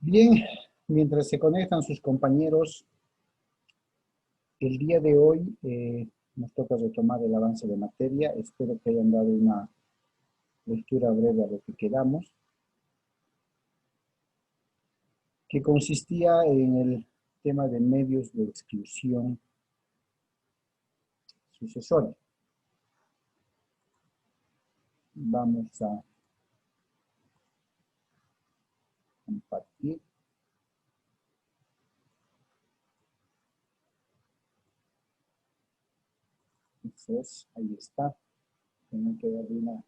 Bien, mientras se conectan sus compañeros, el día de hoy nos toca retomar el avance de materia. Espero que hayan dado una lectura breve a lo que quedamos, que consistía en el tema de medios de exclusión sucesoria. Vamos a compartir. Eso es, ahí está. Tengo que darle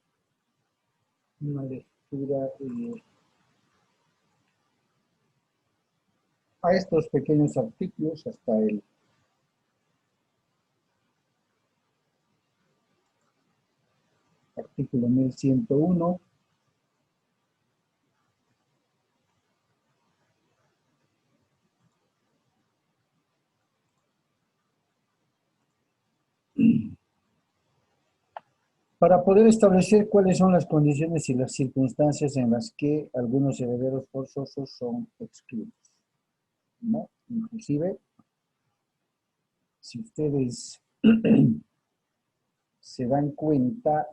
una lectura a estos pequeños artículos hasta el artículo 1101. Para poder establecer cuáles son las condiciones y las circunstancias en las que algunos herederos forzosos son excluidos, ¿no? Inclusive, si ustedes se dan cuenta,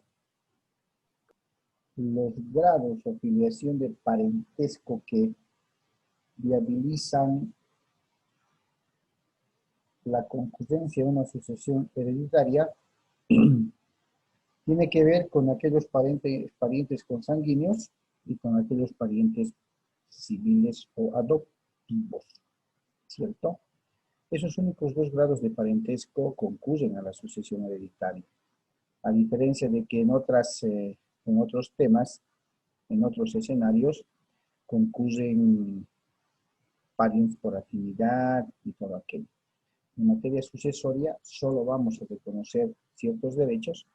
los grados o filiación de parentesco que viabilizan la concurrencia de una sucesión hereditaria tiene que ver con aquellos parientes consanguíneos y con aquellos parientes civiles o adoptivos, ¿cierto? Esos únicos dos grados de parentesco concurren a la sucesión hereditaria, a diferencia de que en otros temas, en otros escenarios, concurren parientes por afinidad y todo aquello. En materia sucesoria, solo vamos a reconocer ciertos derechos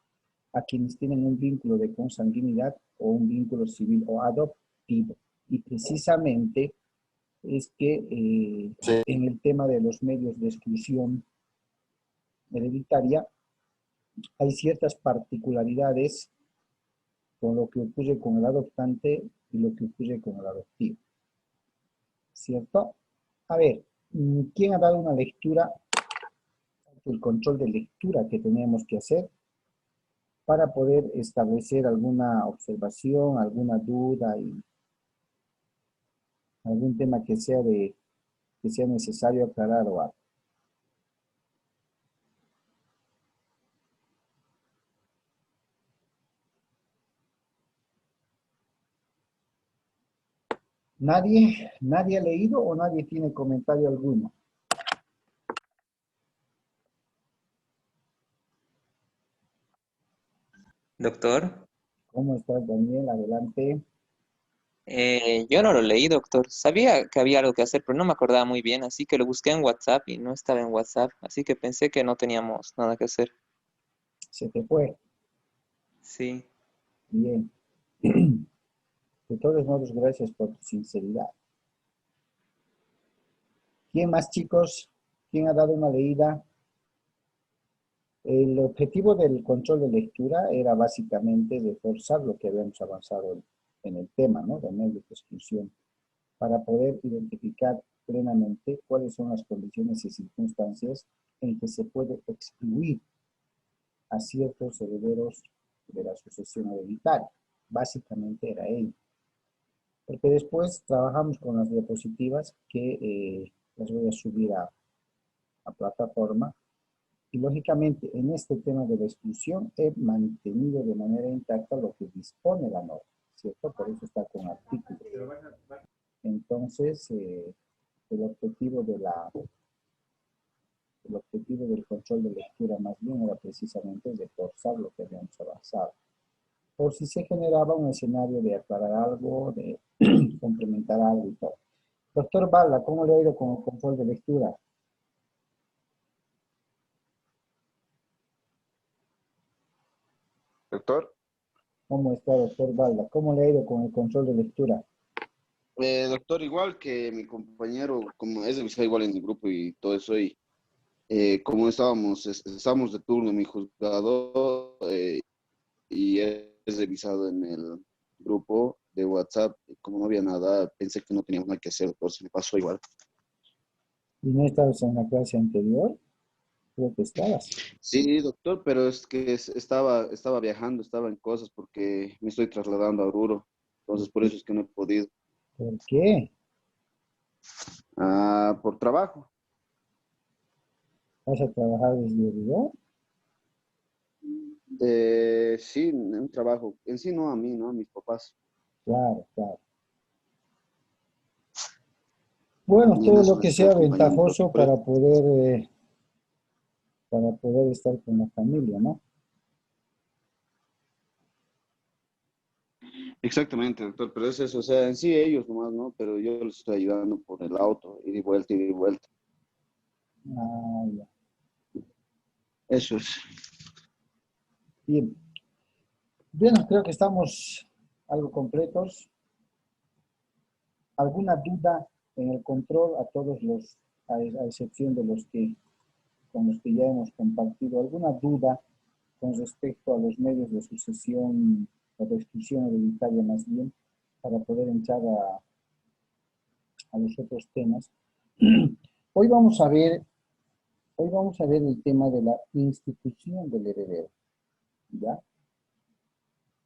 a quienes tienen un vínculo de consanguinidad o un vínculo civil o adoptivo. Y precisamente es que en el tema de los medios de exclusión hereditaria hay ciertas particularidades con lo que ocurre con el adoptante y lo que ocurre con el adoptivo. ¿Cierto? A ver, ¿quién ha dado una lectura? El control de lectura que tenemos que hacer para poder establecer alguna observación, alguna duda y algún tema que sea necesario aclarar o algo. ¿Nadie ha leído o nadie tiene comentario alguno? Doctor, ¿Cómo estás, Daniel? Adelante. yo no lo leí, doctor. Sabía que había algo que hacer, pero no me acordaba muy bien, así que lo busqué en WhatsApp y no estaba en WhatsApp, así que pensé que no teníamos nada que hacer. Se te fue. Sí. Bien. De todos modos, gracias por tu sinceridad. ¿Quién más, chicos? ¿Quién ha dado una leída? El objetivo del control de lectura era básicamente reforzar lo que habíamos avanzado en el tema, ¿no? De medios de exclusión, para poder identificar plenamente cuáles son las condiciones y circunstancias en que se puede excluir a ciertos herederos de la sucesión hereditaria. Básicamente era ello. Porque después trabajamos con las diapositivas que las voy a subir a plataforma. Y lógicamente en este tema de la exclusión he mantenido de manera intacta lo que dispone la norma, ¿cierto? Por eso está con artículos. Entonces, el objetivo del control de lectura más bien era precisamente reforzar lo que habíamos avanzado. Por si se generaba un escenario de aclarar algo, de complementar algo y todo. Doctor Bala, ¿cómo le ha ido con el control de lectura? Doctor, ¿Cómo está, doctor Bala? ¿Cómo le ha ido con el control de lectura? doctor, igual que mi compañero, como es revisado igual en el grupo y todo eso, y como estábamos de turno en mi juzgado y es revisado en el grupo, de WhatsApp, y como no había nada, pensé que no teníamos nada que hacer, doctor, se me pasó igual. ¿Y no estabas en la clase anterior? Creo que estabas. Sí, doctor, pero es que estaba viajando, estaba en cosas porque me estoy trasladando a Oruro, entonces por eso es que no he podido. ¿Por qué? Ah, por trabajo. ¿Vas a trabajar desde Oruro? Sí, un trabajo. En sí no a mí, ¿no? A mis papás. Claro, claro. Bueno, Y en todo eso lo les que estoy sea acompañando. ventajoso para poder estar con la familia, ¿no? Exactamente, doctor, pero es eso, o sea, en sí ellos nomás, ¿no? Pero yo les estoy ayudando por el auto, ir y vuelta, ir y vuelta. Ah, ya. Eso es. Bien. Bueno, creo que estamos algo completos. ¿Alguna duda en el control a todos los, a excepción de los que con los que ya hemos compartido? ¿Alguna duda con respecto a los medios de sucesión o de exclusión hereditaria más bien, para poder entrar a los otros temas? Hoy vamos a ver, hoy vamos a ver el tema de la institución del heredero, ¿ya?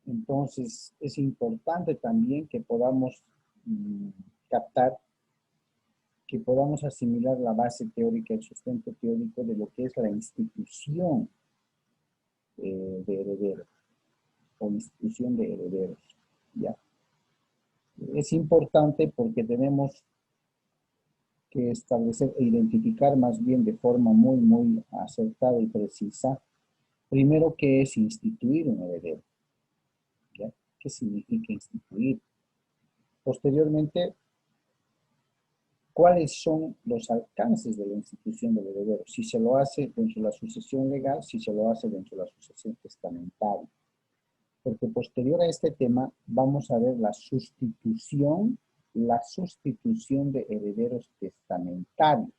Entonces, es importante también que podamos captar, que podamos asimilar la base teórica, el sustento teórico de lo que es la institución de herederos o institución de herederos, ¿ya? Es importante porque tenemos que establecer e identificar más bien de forma muy acertada y precisa, primero, qué es instituir un heredero, ¿ya? ¿Qué significa instituir? Posteriormente, ¿cuáles son los alcances de la institución del heredero? Si se lo hace dentro de la sucesión legal, si se lo hace dentro de la sucesión testamentaria. Porque posterior a este tema vamos a ver la sustitución de herederos testamentarios.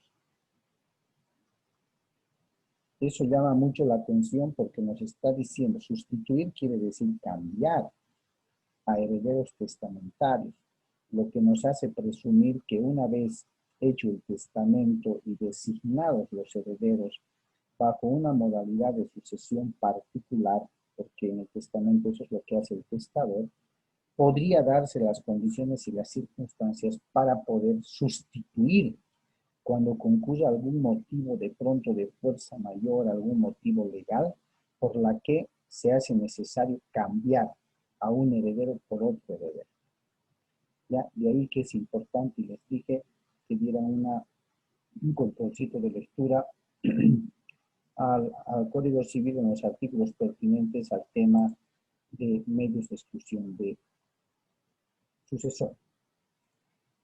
Eso llama mucho la atención porque nos está diciendo, sustituir quiere decir cambiar a herederos testamentarios, lo que nos hace presumir que una vez hecho el testamento y designados los herederos bajo una modalidad de sucesión particular, porque en el testamento eso es lo que hace el testador, podría darse las condiciones y las circunstancias para poder sustituir cuando concurra algún motivo de pronto de fuerza mayor, algún motivo legal, por la que se hace necesario cambiar a un heredero por otro heredero. ¿Ya? De ahí que es importante, y les dije que dieran un controlcito de lectura al Código Civil en los artículos pertinentes al tema de medios de exclusión de sucesor.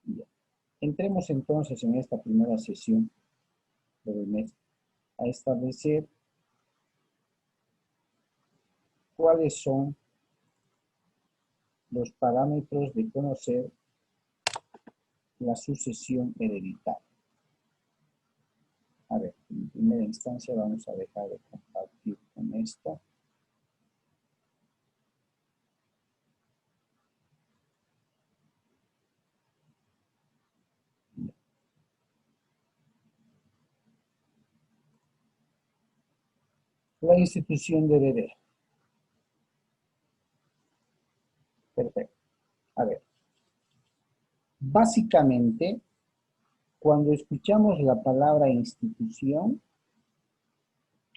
Bien. Entremos entonces en esta primera sesión del mes a establecer cuáles son los parámetros de conocer la sucesión hereditaria. A ver, en primera instancia vamos a dejar de compartir con esto. La institución de heredero. Perfecto. A ver, básicamente, cuando escuchamos la palabra institución,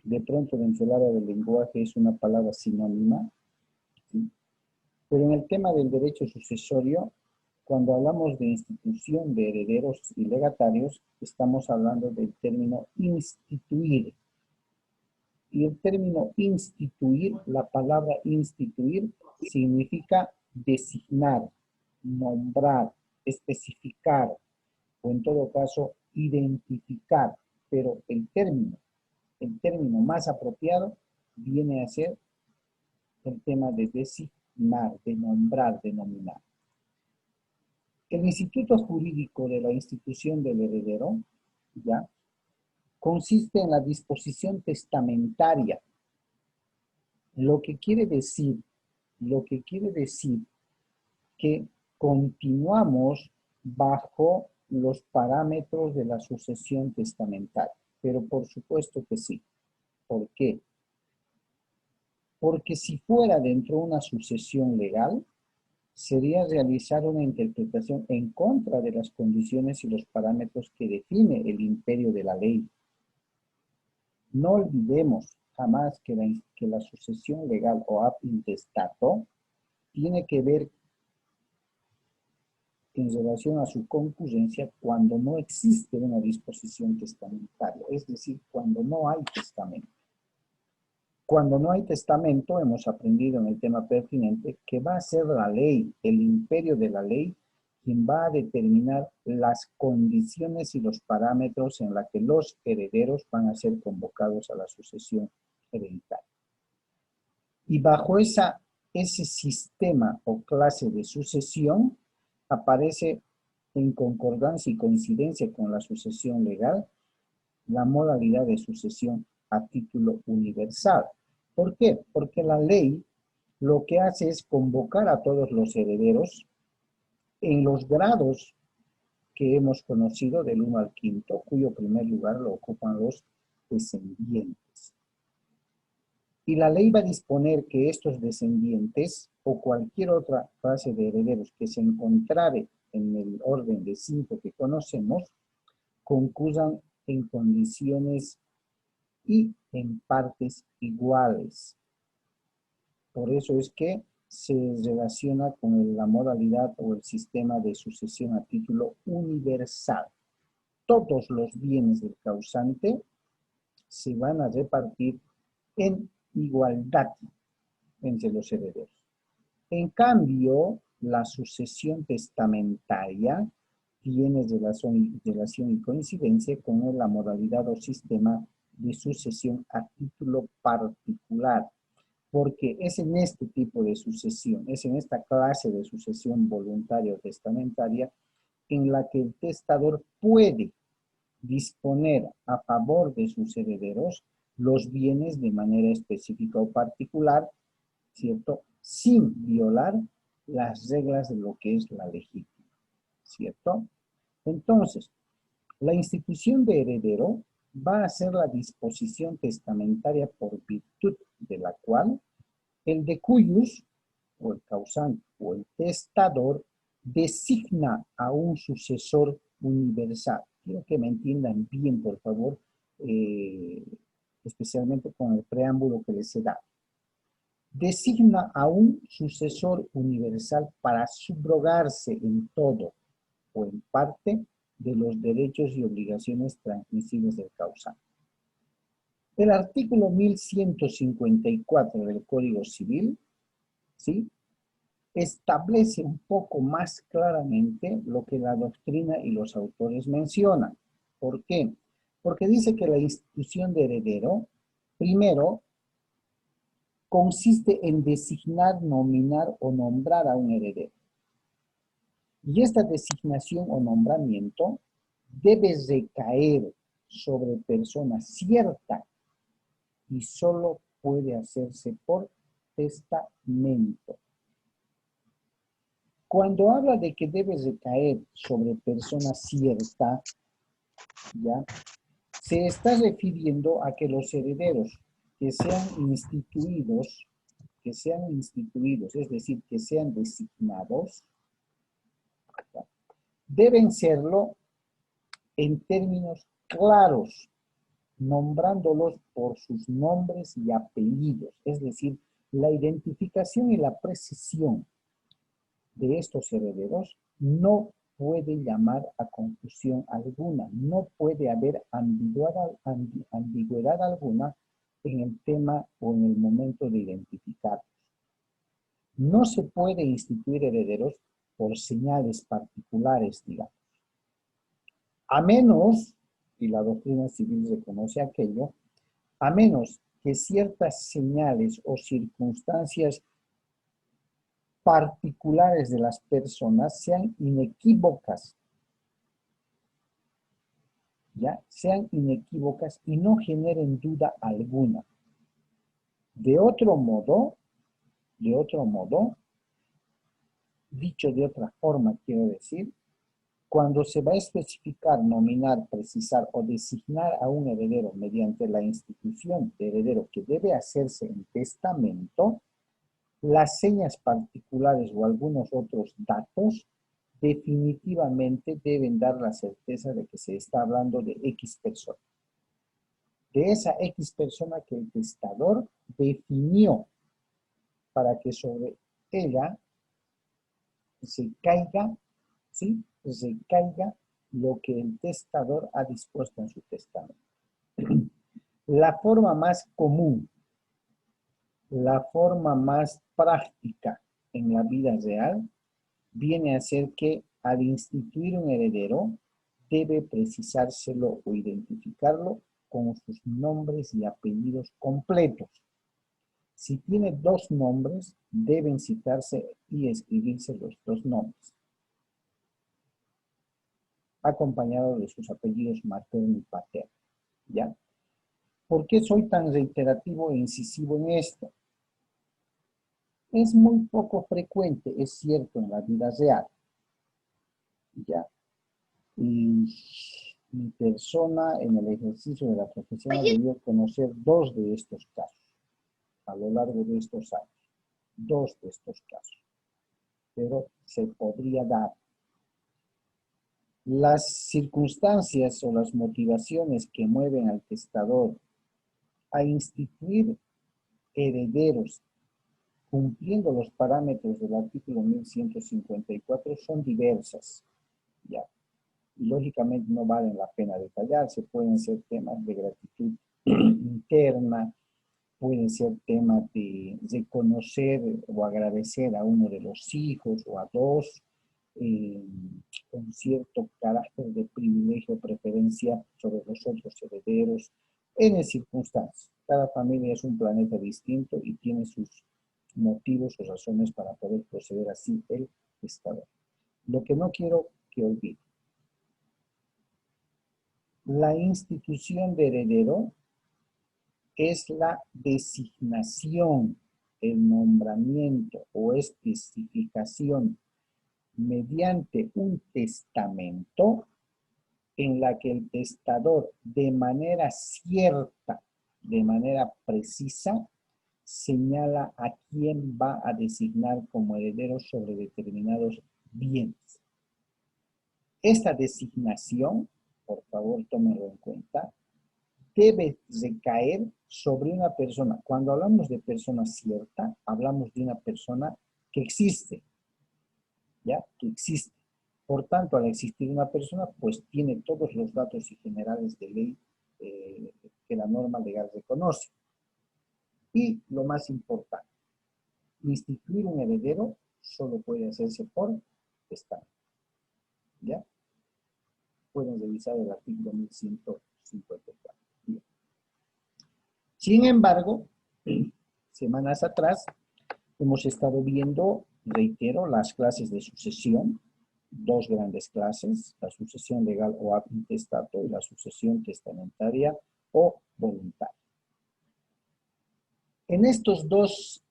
de pronto dentro del área del lenguaje es una palabra sinónima, ¿sí? Pero en el tema del derecho sucesorio, cuando hablamos de institución de herederos y legatarios, estamos hablando del término instituir. Y el término instituir, la palabra instituir, significa designar, nombrar, especificar, o en todo caso, identificar. Pero el término más apropiado viene a ser el tema de designar, de nombrar, de nominar. El instituto jurídico de la institución del heredero, ¿ya?, consiste en la disposición testamentaria, lo que quiere decir que continuamos bajo los parámetros de la sucesión testamentaria. Pero por supuesto que sí. ¿Por qué? Porque si fuera dentro de una sucesión legal, sería realizar una interpretación en contra de las condiciones y los parámetros que define el imperio de la ley. No olvidemos jamás que la sucesión legal o ab intestato tiene que ver en relación a su concurrencia cuando no existe una disposición testamentaria, es decir, cuando no hay testamento. Cuando no hay testamento, hemos aprendido en el tema pertinente que va a ser la ley, el imperio de la ley, quien va a determinar las condiciones y los parámetros en la que los herederos van a ser convocados a la sucesión hereditaria. Y bajo ese sistema o clase de sucesión, aparece en concordancia y coincidencia con la sucesión legal la modalidad de sucesión a título universal. ¿Por qué? Porque la ley lo que hace es convocar a todos los herederos en los grados que hemos conocido del 1 al 5, cuyo primer lugar lo ocupan los descendientes. Y la ley va a disponer que estos descendientes o cualquier otra clase de herederos que se encontrare en el orden de 5 que conocemos, concurran en condiciones y en partes iguales. Por eso es que se relaciona con la modalidad o el sistema de sucesión a título universal. Todos los bienes del causante se van a repartir en igualdad entre los herederos. En cambio, la sucesión testamentaria tiene relación y coincidencia con la modalidad o sistema de sucesión a título particular, porque es en este tipo de sucesión, es en esta clase de sucesión voluntaria o testamentaria en la que el testador puede disponer a favor de sus herederos los bienes de manera específica o particular, ¿cierto? Sin violar las reglas de lo que es la legítima, ¿cierto? Entonces, la institución de heredero va a ser la disposición testamentaria por virtud de la cual el de cuyos, o el causante, o el testador, designa a un sucesor universal. Quiero que me entiendan bien, por favor, especialmente con el preámbulo que les he dado. Designa a un sucesor universal para subrogarse en todo o en parte de los derechos y obligaciones transmisibles del causante. El artículo 1154 del Código Civil, ¿sí?, establece un poco más claramente lo que la doctrina y los autores mencionan. ¿Por qué? Porque dice que la institución de heredero, primero, consiste en designar, nominar o nombrar a un heredero. Y esta designación o nombramiento debe recaer sobre persona cierta y solo puede hacerse por testamento. Cuando habla de que debe recaer sobre persona cierta, ¿ya?, se está refiriendo a que los herederos que sean instituidos, es decir, que sean designados, ¿ya?, deben serlo en términos claros, nombrándolos por sus nombres y apellidos, es decir, la identificación y la precisión de estos herederos no puede llamar a confusión alguna, no puede haber ambigüedad alguna en el tema o en el momento de identificarlos. No se puede instituir herederos por señales particulares, digamos, a menos, y la doctrina civil reconoce aquello, a menos que ciertas señales o circunstancias particulares de las personas sean inequívocas, ¿ya? Sean inequívocas y no generen duda alguna. De otro modo, Dicho de otra forma, quiero decir, cuando se va a especificar, nominar, precisar o designar a un heredero mediante la institución de heredero que debe hacerse en testamento, las señas particulares o algunos otros datos definitivamente deben dar la certeza de que se está hablando de X persona. De esa X persona que el testador definió para que sobre ella se caiga, ¿sí? Se caiga lo que el testador ha dispuesto en su testamento. La forma más común, la forma más práctica en la vida real viene a ser que al instituir un heredero debe precisárselo o identificarlo con sus nombres y apellidos completos. Si tiene 2 nombres, deben citarse y escribirse los 2 nombres, acompañado de sus apellidos materno y paterno, ¿ya? ¿Por qué soy tan reiterativo e incisivo en esto? Es muy poco frecuente, es cierto, en la vida real, ¿ya? Y mi persona en el ejercicio de la profesión debió conocer 2 de estos casos a lo largo de estos años. 2 de estos casos. Pero se podría dar. Las circunstancias o las motivaciones que mueven al testador a instituir herederos cumpliendo los parámetros del artículo 1154 son diversas, ¿ya? Y lógicamente no valen la pena detallarse, pueden ser temas de gratitud interna, pueden ser temas de reconocer o agradecer a uno de los hijos o a 2, con cierto carácter de privilegio o preferencia sobre los otros herederos, en circunstancias. Cada familia es un planeta distinto y tiene sus motivos o razones para poder proceder así el testador. Lo que no quiero que olvide, la institución de heredero es la designación, el nombramiento o especificación mediante un testamento en la que el testador de manera cierta, de manera precisa, señala a quién va a designar como heredero sobre determinados bienes. Esta designación, por favor tómenlo en cuenta, debe recaer sobre una persona. Cuando hablamos de persona cierta, hablamos de una persona que existe, ¿ya? Que existe. Por tanto, al existir una persona, pues tiene todos los datos y generales de ley que la norma legal reconoce. Y lo más importante, instituir un heredero solo puede hacerse por testamento, ¿ya? Pueden revisar el artículo 1154. Bien. Sin embargo, semanas atrás hemos estado viendo, reitero, las clases de sucesión, 2 grandes clases, la sucesión legal o ab intestato y la sucesión testamentaria o voluntaria. En estos 2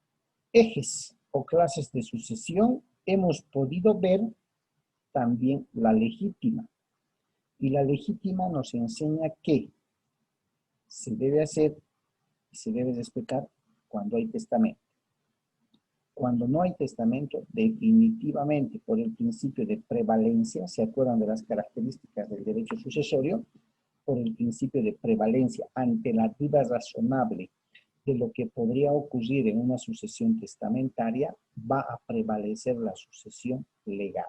ejes o clases de sucesión hemos podido ver también la legítima. Y la legítima nos enseña que se debe hacer y se debe respetar cuando hay testamento. Cuando no hay testamento, definitivamente por el principio de prevalencia, ¿se acuerdan de las características del derecho sucesorio? Por el principio de prevalencia ante la duda razonable de lo que podría ocurrir en una sucesión testamentaria, va a prevalecer la sucesión legal.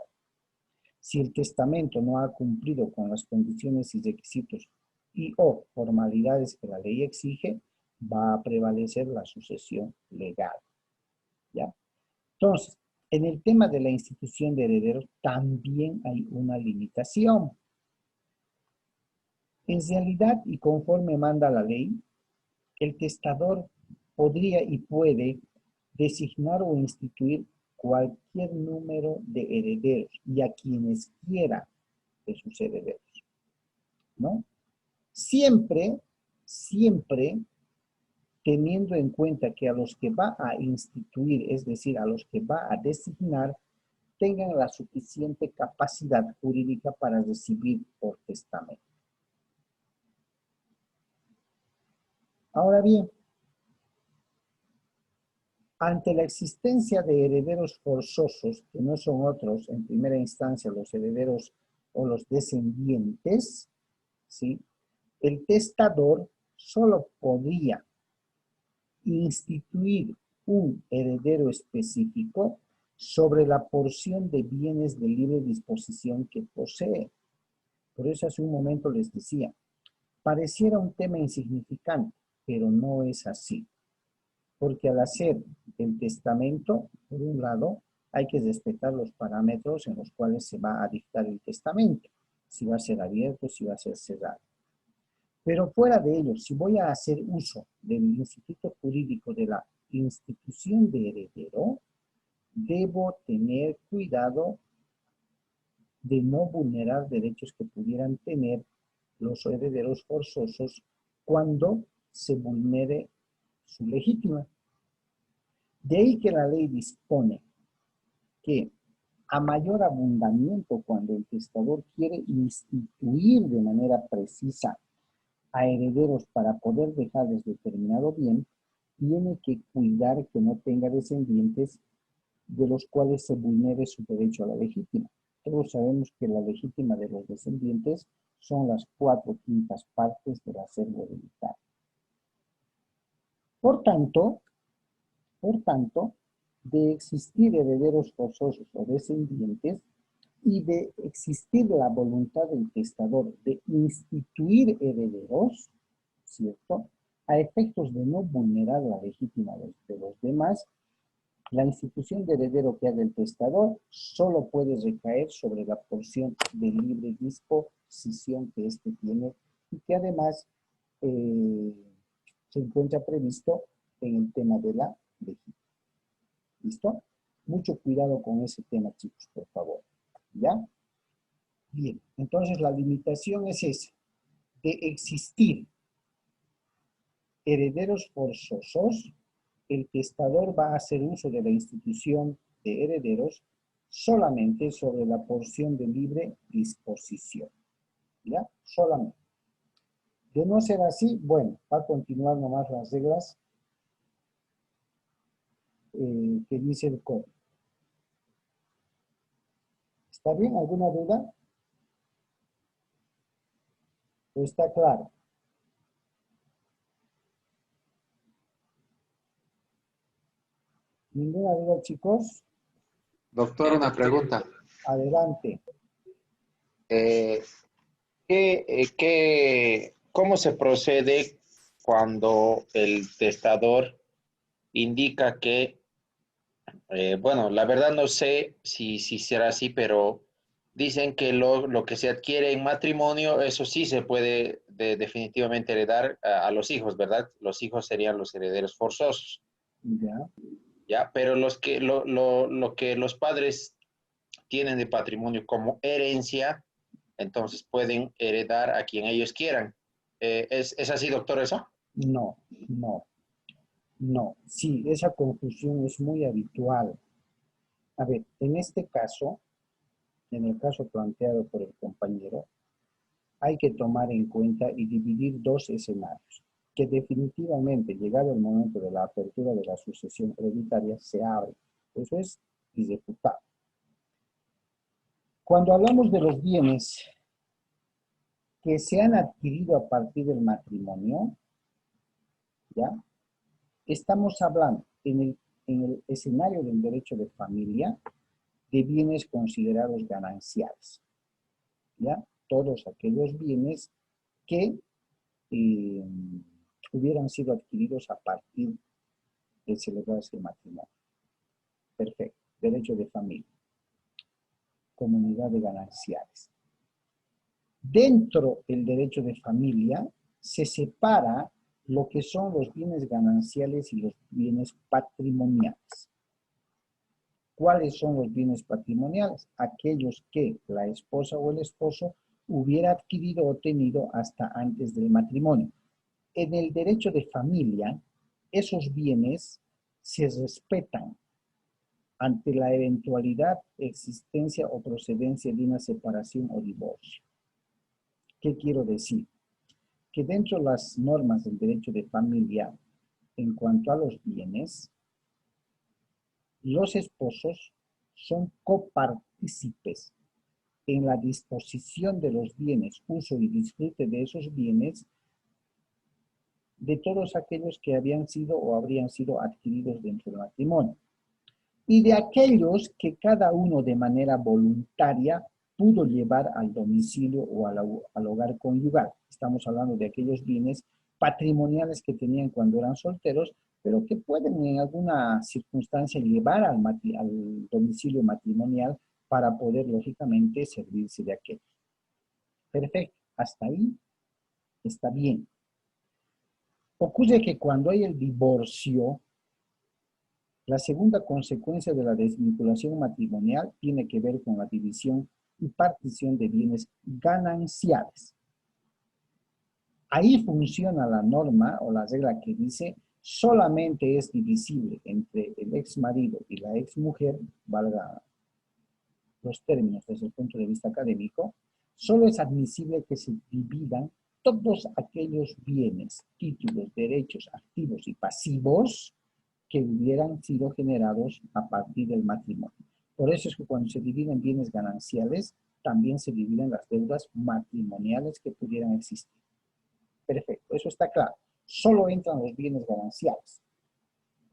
Si el testamento no ha cumplido con las condiciones y requisitos y o formalidades que la ley exige, va a prevalecer la sucesión legal. ¿Ya? Entonces, en el tema de la institución de herederos también hay una limitación. En realidad, y conforme manda la ley, el testador podría y puede designar o instituir cualquier número de herederos y a quienes quiera de sus herederos, ¿no? Siempre teniendo en cuenta que a los que va a instituir, es decir, a los que va a designar, tengan la suficiente capacidad jurídica para recibir por testamento. Ahora bien, ante la existencia de herederos forzosos, que no son otros, en primera instancia, los herederos o los descendientes, ¿sí? El testador solo podría instituir un heredero específico sobre la porción de bienes de libre disposición que posee. Por eso hace un momento les decía, pareciera un tema insignificante, pero no es así. Porque al hacer el testamento, por un lado, hay que respetar los parámetros en los cuales se va a dictar el testamento. Si va a ser abierto, si va a ser cerrado. Pero fuera de ello, si voy a hacer uso del instituto jurídico de la institución de heredero, debo tener cuidado de no vulnerar derechos que pudieran tener los herederos forzosos cuando se vulnere su legítima. De ahí que la ley dispone que a mayor abundamiento, cuando el testador quiere instituir de manera precisa a herederos para poder dejarles determinado bien, tiene que cuidar que no tenga descendientes de los cuales se vulnere su derecho a la legítima. Todos sabemos que la legítima de los descendientes son las 4/5 partes del acervo hereditario. Por tanto, de existir herederos forzosos o descendientes y de existir la voluntad del testador de instituir herederos, ¿cierto? A efectos de no vulnerar la legítima de los demás, la institución de heredero que haga el testador solo puede recaer sobre la porción de libre disposición que éste tiene y que además se encuentra previsto en el tema de la legítima. ¿Listo? Mucho cuidado con ese tema, chicos, por favor. ¿Ya? Bien, entonces la limitación es esa, de existir herederos forzosos, el testador va a hacer uso de la institución de herederos solamente sobre la porción de libre disposición. ¿Ya? Solamente. De no ser así, bueno, va a continuar nomás las reglas que dice el código. ¿Está bien? ¿Alguna duda? ¿O está claro? ¿Ninguna duda, chicos? Doctor, una pregunta. Adelante. ¿Cómo se procede cuando el testador indica que, bueno, la verdad no sé si será así, pero dicen que lo que se adquiere en matrimonio, eso sí se puede definitivamente heredar a los hijos, ¿verdad? Los hijos serían los herederos forzosos. Ya. ¿Ya? Pero lo que los padres tienen de patrimonio como herencia, entonces pueden heredar a quien ellos quieran. ¿Es así, doctor, eso? No, no, no. Sí, esa confusión es muy habitual. A ver, en este caso, en el caso planteado por el compañero, hay que tomar en cuenta y dividir dos escenarios, que definitivamente, llegado el momento de la apertura de la sucesión hereditaria, se abre. Eso es irrefutable. Cuando hablamos de los bienes que se han adquirido a partir del matrimonio, ¿ya? Estamos hablando en el escenario del derecho de familia de bienes considerados gananciales, ¿ya? Todos aquellos bienes que hubieran sido adquiridos a partir de celebrarse el matrimonio. Perfecto. Derecho de familia. Comunidad de gananciales. Dentro del derecho de familia se separa lo que son los bienes gananciales y los bienes patrimoniales. ¿Cuáles son los bienes patrimoniales? Aquellos que la esposa o el esposo hubiera adquirido o tenido hasta antes del matrimonio. En el derecho de familia, esos bienes se respetan ante la eventualidad, existencia o procedencia de una separación o divorcio. ¿Qué quiero decir? Que dentro de las normas del derecho de familia, en cuanto a los bienes, los esposos son copartícipes en la disposición de los bienes, uso y disfrute de esos bienes, de todos aquellos que habían sido o habrían sido adquiridos dentro del matrimonio, y de aquellos que cada uno de manera voluntaria pudo llevar al domicilio o al hogar conyugal. Estamos hablando de aquellos bienes patrimoniales que tenían cuando eran solteros, pero que pueden en alguna circunstancia llevar al domicilio matrimonial para poder, lógicamente, servirse de aquello. Perfecto, hasta ahí está bien. Ocurre que cuando hay el divorcio, la segunda consecuencia de la desvinculación matrimonial tiene que ver con la división y partición de bienes gananciales. Ahí funciona la norma o la regla que dice solamente es divisible entre el ex marido y la ex mujer, valga los términos desde el punto de vista académico, solo es admisible que se dividan todos aquellos bienes, títulos, derechos, activos y pasivos que hubieran sido generados a partir del matrimonio. Por eso es que cuando se dividen bienes gananciales, también se dividen las deudas matrimoniales que pudieran existir. Perfecto, eso está claro. Solo entran los bienes gananciales.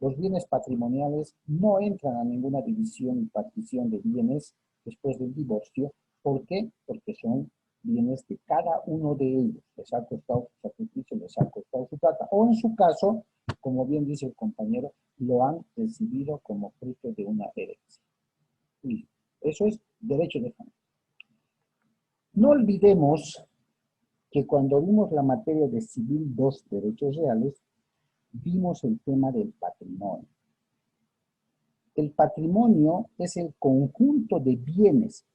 Los bienes patrimoniales no entran a ninguna división y partición de bienes después del divorcio. ¿Por qué? Porque son bienes de cada uno de ellos. Les ha costado su sacrificio, les ha costado su plata. O en su caso, como bien dice el compañero, lo han recibido como fruto de una herencia. Y eso es derecho de familia. No olvidemos que cuando vimos la materia de Civil 2, Derechos Reales, vimos el tema del patrimonio. El patrimonio es el conjunto de bienes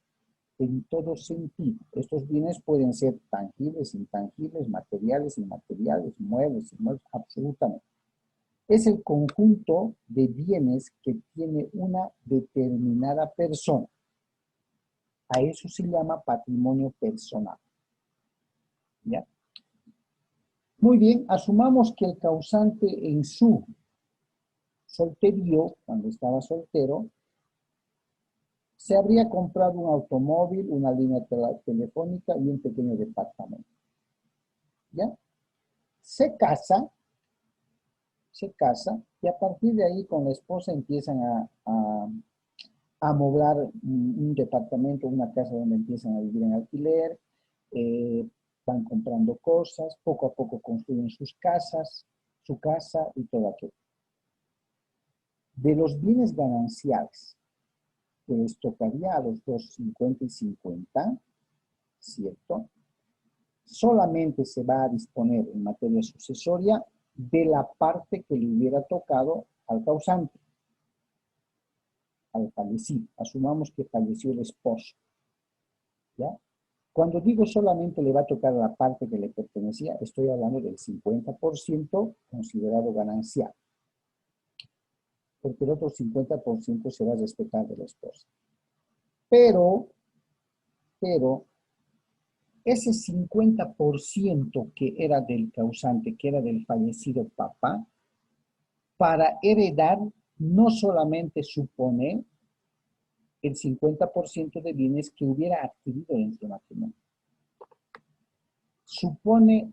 en todo sentido. Estos bienes pueden ser tangibles, intangibles, materiales, inmateriales, muebles, inmuebles, absolutamente. Es el conjunto de bienes que tiene una determinada persona. A eso se llama patrimonio personal. ¿Ya? Muy bien, asumamos que el causante en su solterío, cuando estaba soltero, se habría comprado un automóvil, una línea telefónica y un pequeño departamento. ¿Ya? Se casa y a partir de ahí con la esposa empiezan a amoblar un departamento, una casa donde empiezan a vivir en alquiler, van comprando cosas, poco a poco construyen sus casas, su casa y todo aquello. De los bienes gananciales, que les tocaría a los dos 50 y 50, ¿cierto? Solamente se va a disponer en materia sucesoria de la parte que le hubiera tocado al causante, al fallecido. Asumamos que falleció el esposo, ¿ya? Cuando digo solamente le va a tocar la parte que le pertenecía, estoy hablando del 50% considerado ganancial, porque el otro 50% se va a respetar de la esposa. Pero, ese 50% que era del causante, que era del fallecido papá, para heredar no solamente supone el 50% de bienes que hubiera adquirido dentro del matrimonio. Supone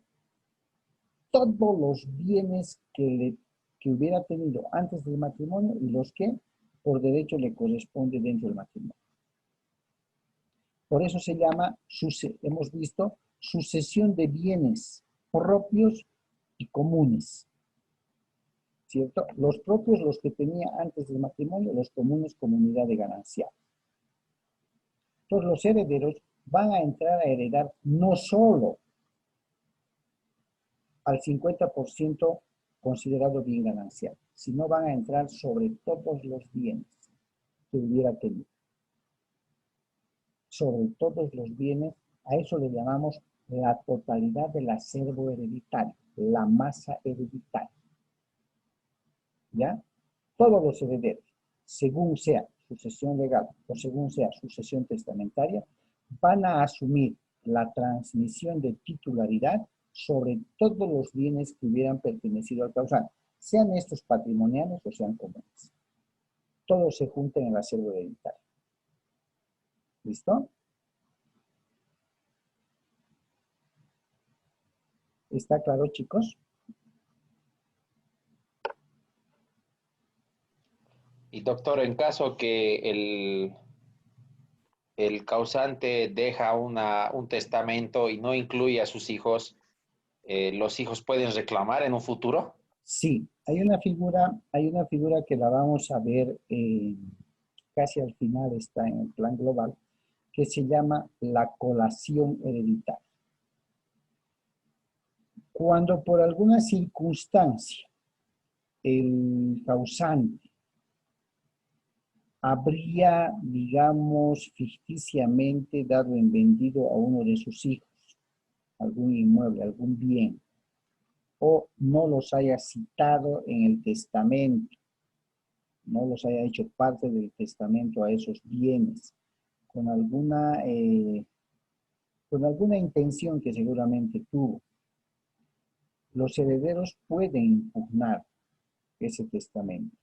todos los bienes que hubiera tenido antes del matrimonio y los que por derecho le corresponde dentro del matrimonio. Por eso se llama, hemos visto, sucesión de bienes propios y comunes. ¿Cierto? Los propios, los que tenía antes del matrimonio, los comunes, comunidad de gananciales. Entonces los herederos van a entrar a heredar no solo al 50% considerado bien ganancial, sino van a entrar sobre todos los bienes que hubiera tenido. Sobre todos los bienes, a eso le llamamos la totalidad del acervo hereditario, la masa hereditaria. ¿Ya? Todos los herederos. según sea sucesión legal o según sea sucesión testamentaria, van a asumir la transmisión de titularidad sobre todos los bienes que hubieran pertenecido al causante, sean estos patrimoniales o sean comunes. Todos se juntan en el acervo hereditario. ¿Listo? ¿Está claro, chicos? Y doctor, en caso que el causante deja un testamento y no incluye a sus hijos, ¿los hijos pueden reclamar en un futuro? Sí, hay una figura que la vamos a ver casi al final, está en el plan global, que se llama la colación hereditaria. Cuando por alguna circunstancia el causante habría, digamos, ficticiamente dado en vendido a uno de sus hijos algún inmueble, algún bien, o no los haya citado en el testamento, no los haya hecho parte del testamento a esos bienes, con alguna intención que seguramente tuvo, los herederos pueden impugnar ese testamento.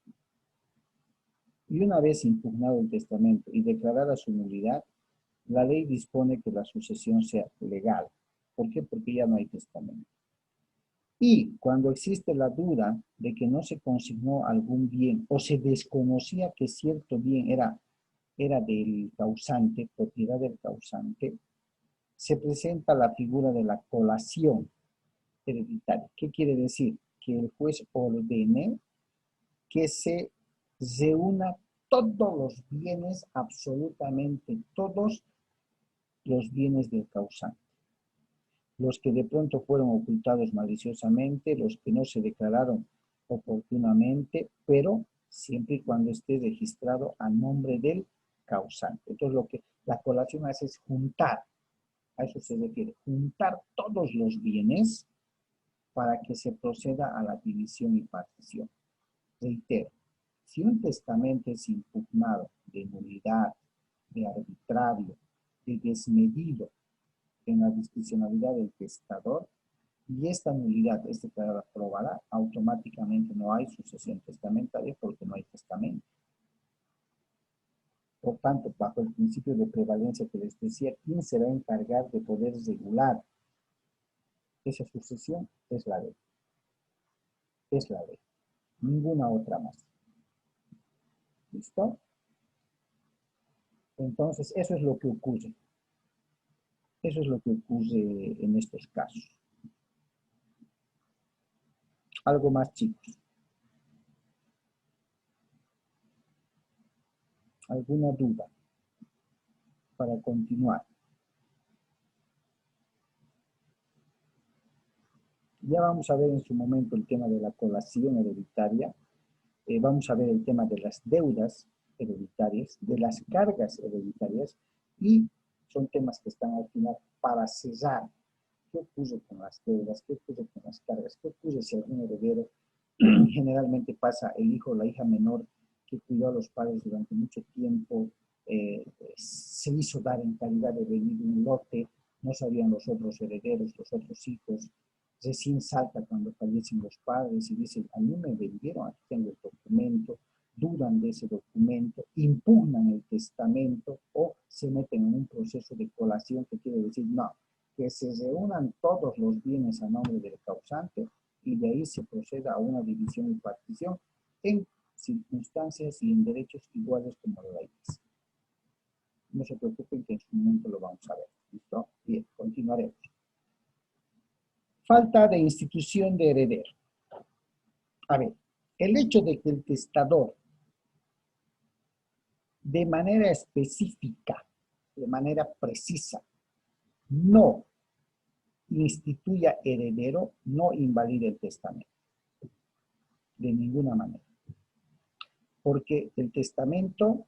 Y una vez impugnado el testamento y declarada su nulidad, la ley dispone que la sucesión sea legal. ¿Por qué? Porque ya no hay testamento. Y cuando existe la duda de que no se consignó algún bien o se desconocía que cierto bien era del causante, propiedad del causante, se presenta la figura de la colación hereditaria. ¿Qué quiere decir? Que el juez ordene que se reúna todos los bienes, absolutamente todos los bienes del causante. Los que de pronto fueron ocultados maliciosamente, los que no se declararon oportunamente, pero siempre y cuando esté registrado a nombre del causante. Entonces lo que la colación hace es juntar, a eso se refiere, juntar todos los bienes para que se proceda a la división y partición. Reitero, si un testamento es impugnado de nulidad, de arbitrario, de desmedido en la discrecionalidad del testador, y esta nulidad es declarada probada, automáticamente no hay sucesión testamentaria porque no hay testamento. Por tanto, bajo el principio de prevalencia que les decía, ¿quién se va a encargar de poder regular esa sucesión? Es la ley. Es la ley. Ninguna otra más. ¿Listo? Entonces, eso es lo que ocurre. Eso es lo que ocurre en estos casos. Algo más, chicos. ¿Alguna duda para continuar? Ya vamos a ver en su momento el tema de la colación hereditaria. Vamos a ver el tema de las deudas hereditarias, de las cargas hereditarias, y son temas que están al final para cerrar. ¿Qué ocurre con las deudas? ¿Qué ocurre con las cargas? ¿Qué ocurre si algún heredero, generalmente pasa el hijo o la hija menor que cuidó a los padres durante mucho tiempo, se hizo dar en calidad de venir un lote, no sabían los otros herederos, los otros hijos, recién salta cuando fallecen los padres y dicen, a mí me vendieron, aquí tengo el documento, dudan de ese documento, impugnan el testamento o se meten en un proceso de colación que quiere decir, no, que se reúnan todos los bienes a nombre del causante y de ahí se proceda a una división y partición en circunstancias y en derechos iguales como la ley dice. No se preocupen que en su momento lo vamos a ver. ¿Listo? Bien, continuaremos. Falta de institución de heredero. A ver, el hecho de que el testador de manera específica, de manera precisa, no instituya heredero, no invalida el testamento. De ninguna manera. Porque el testamento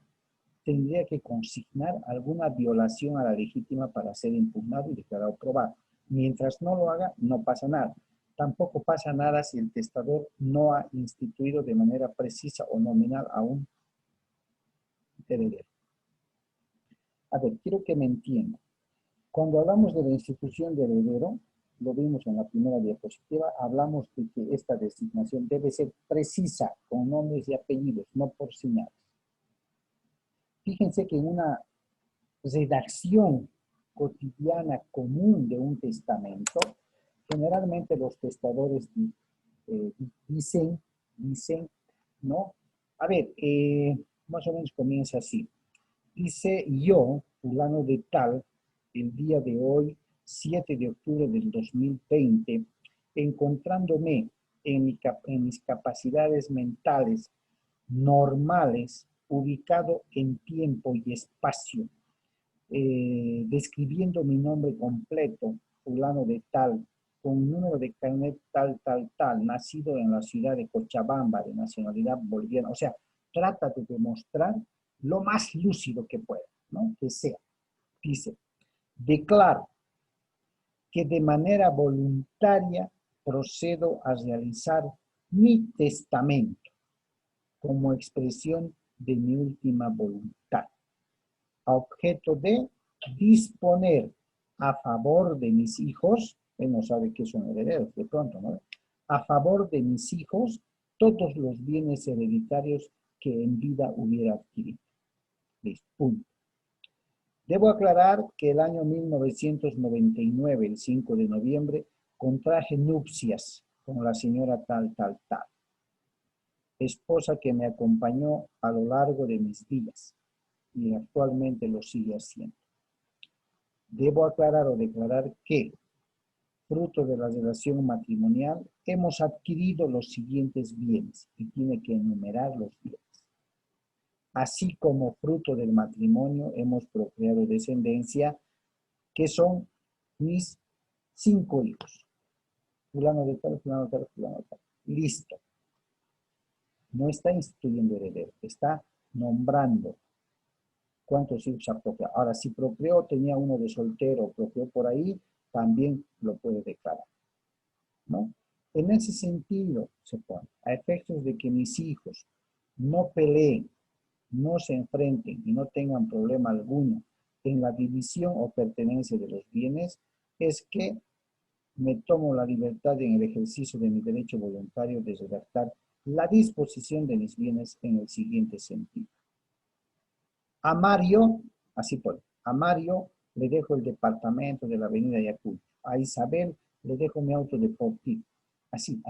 tendría que consignar alguna violación a la legítima para ser impugnado y declarado probado. Mientras no lo haga, no pasa nada. Tampoco pasa nada si el testador no ha instituido de manera precisa o nominal a un heredero. A ver, quiero que me entiendan. Cuando hablamos de la institución de heredero, lo vimos en la primera diapositiva, hablamos de que esta designación debe ser precisa, con nombres y apellidos, no por señales. Fíjense que en una redacción cotidiana común de un testamento, generalmente los testadores dicen, ¿no? A ver, más o menos comienza así. Dice yo, fulano de tal, el día de hoy, 7 de octubre del 2020, encontrándome en mis capacidades mentales normales, ubicado en tiempo y espacio, describiendo mi nombre completo, fulano de tal, con número de carnet tal, nacido en la ciudad de Cochabamba, de nacionalidad boliviana. O sea, trata de demostrar lo más lúcido que pueda, ¿no? Que sea. Dice, declaro que de manera voluntaria procedo a realizar mi testamento como expresión de mi última voluntad, a objeto de disponer a favor de mis hijos, él no sabe que son herederos de pronto, ¿no? A favor de mis hijos todos los bienes hereditarios que en vida hubiera adquirido. Listo, punto. Debo aclarar que el año 1999, el 5 de noviembre, contraje nupcias con la señora tal, esposa que me acompañó a lo largo de mis días y actualmente lo sigue haciendo. Debo aclarar o declarar que, fruto de la relación matrimonial, hemos adquirido los siguientes bienes y tiene que enumerar los bienes. Así como fruto del matrimonio hemos procreado descendencia, que son mis 5 hijos. Fulano de tal, fulano de tal, fulano de tal. Listo. No está instituyendo heredero, está nombrando cuántos hijos ha procreado. Ahora, si procreó, tenía uno de soltero, procreó por ahí, también lo puede declarar, ¿no? En ese sentido, se pone, a efectos de que mis hijos no peleen, no se enfrenten y no tengan problema alguno en la división o pertenencia de los bienes, es que me tomo la libertad en el ejercicio de mi derecho voluntario de redactar la disposición de mis bienes en el siguiente sentido. A Mario, así pone, a Mario le dejo el departamento de la avenida Ayacucho. A Isabel le dejo mi auto deportivo. Así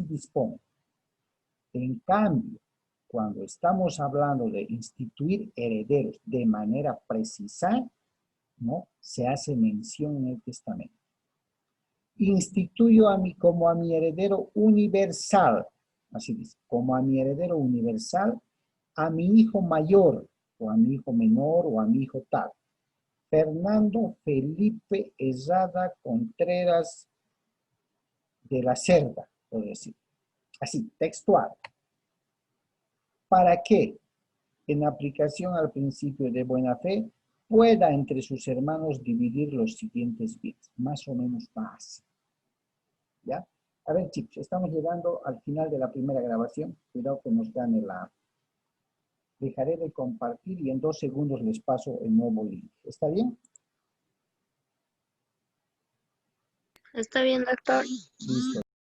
dispone. En cambio, cuando estamos hablando de instituir herederos de manera precisa, ¿no? Se hace mención en el testamento. Instituyo como a mi heredero universal, así dice, como a mi heredero universal, a mi hijo mayor, o a mi hijo menor, o a mi hijo tal, Fernando Felipe Ezada Contreras de la Cerda, por decir, así, textual. ¿Para qué? En aplicación al principio de buena fe, pueda entre sus hermanos dividir los siguientes bienes, más o menos base. ¿Ya? A ver, chicos, estamos llegando al final de la primera grabación. Cuidado que nos gane la... Dejaré de compartir y en 2 segundos les paso el nuevo link. ¿Está bien? Está bien, doctor. Listo.